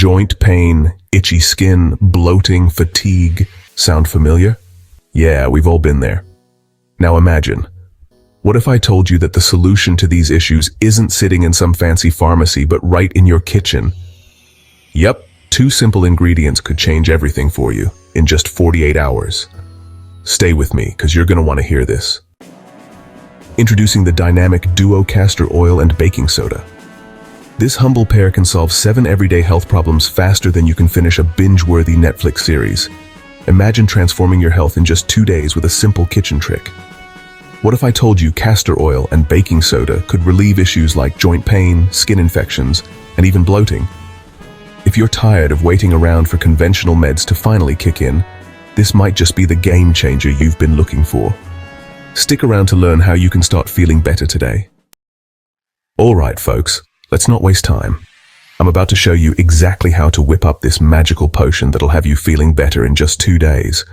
Joint pain, itchy skin, bloating, fatigue. Sound familiar? Yeah, we've all been there. Now imagine, what if I told you that the solution to these issues isn't sitting in some fancy pharmacy, but right in your kitchen? Yep, 2 simple ingredients could change everything for you in just 48 hours. Stay with me, because you're going to want to hear this. Introducing the dynamic duo castor oil and baking soda. This humble pair can solve 7 everyday health problems faster than you can finish a binge-worthy Netflix series. Imagine transforming your health in just 2 days with a simple kitchen trick. What if I told you castor oil and baking soda could relieve issues like joint pain, skin infections, and even bloating? If you're tired of waiting around for conventional meds to finally kick in, this might just be the game changer you've been looking for. Stick around to learn how you can start feeling better today. Alright folks, let's not waste time. I'm about to show you exactly how to whip up this magical potion that'll have you feeling better in just 2 days.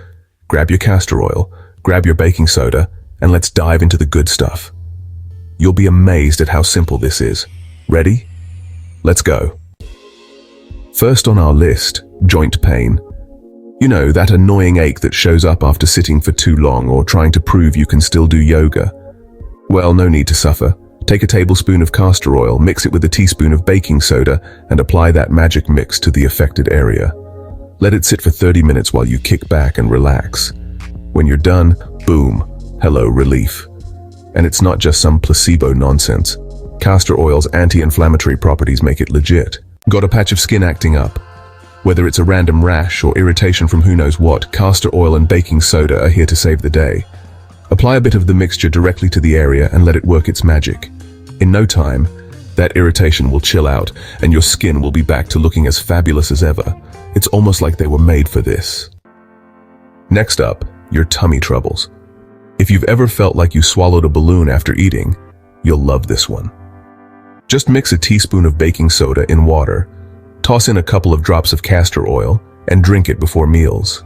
Grab your castor oil, grab your baking soda, and let's dive into the good stuff. You'll be amazed at how simple this is. Ready? Let's go. First on our list, joint pain. You know, that annoying ache that shows up after sitting for too long or trying to prove you can still do yoga. Well, no need to suffer. Take a tablespoon of castor oil, mix it with a teaspoon of baking soda, and apply that magic mix to the affected area. Let it sit for 30 minutes while you kick back and relax. When you're done, boom, hello, relief. And it's not just some placebo nonsense. Castor oil's anti-inflammatory properties make it legit. Got a patch of skin acting up? Whether it's a random rash or irritation from who knows what, castor oil and baking soda are here to save the day. Apply a bit of the mixture directly to the area and let it work its magic. In no time, that irritation will chill out and your skin will be back to looking as fabulous as ever. It's almost like they were made for this. Next up, your tummy troubles. If you've ever felt like you swallowed a balloon after eating, you'll love this one. Just mix a teaspoon of baking soda in water, toss in a couple of drops of castor oil, and drink it before meals.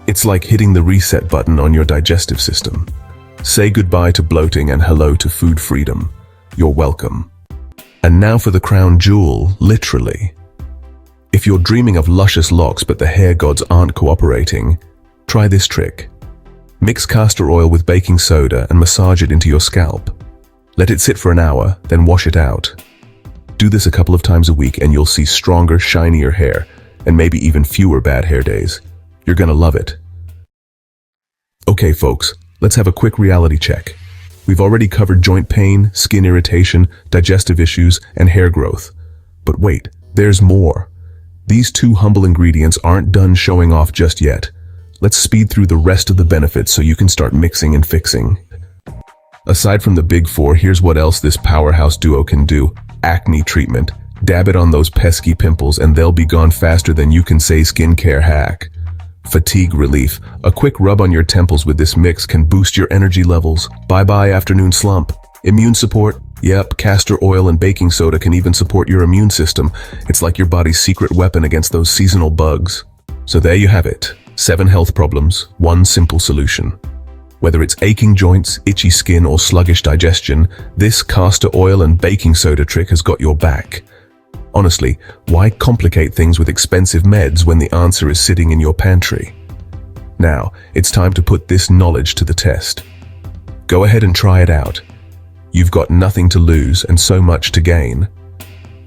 It's like hitting the reset button on your digestive system. Say goodbye to bloating and hello to food freedom. You're welcome. And now for the crown jewel, literally. If you're dreaming of luscious locks but the hair gods aren't cooperating, try this trick. Mix castor oil with baking soda and massage it into your scalp. Let it sit for an hour, then wash it out. Do this a couple of times a week and you'll see stronger, shinier hair, and maybe even fewer bad hair days. You're gonna love it. Okay folks, let's have a quick reality check. We've already covered joint pain, skin irritation, digestive issues, and hair growth. But wait, there's more. These 2 humble ingredients aren't done showing off just yet. Let's speed through the rest of the benefits so you can start mixing and fixing. Aside from the big 4, here's what else this powerhouse duo can do. Acne treatment. Dab it on those pesky pimples and they'll be gone faster than you can say skincare hack. Fatigue relief. A quick rub on your temples with this mix can boost your energy levels. Bye-bye afternoon slump. Immune support. Yep, castor oil and baking soda can even support your immune system. It's like your body's secret weapon against those seasonal bugs. So there you have it. 7 health problems, 1 simple solution. Whether it's aching joints, itchy skin, or sluggish digestion, this castor oil and baking soda trick has got your back. Honestly, why complicate things with expensive meds when the answer is sitting in your pantry? Now, it's time to put this knowledge to the test. Go ahead and try it out. You've got nothing to lose and so much to gain.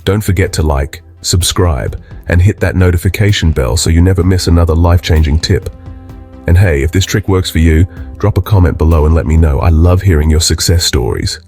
Don't forget to like, subscribe, and hit that notification bell so you never miss another life-changing tip. And hey, if this trick works for you, drop a comment below and let me know. I love hearing your success stories.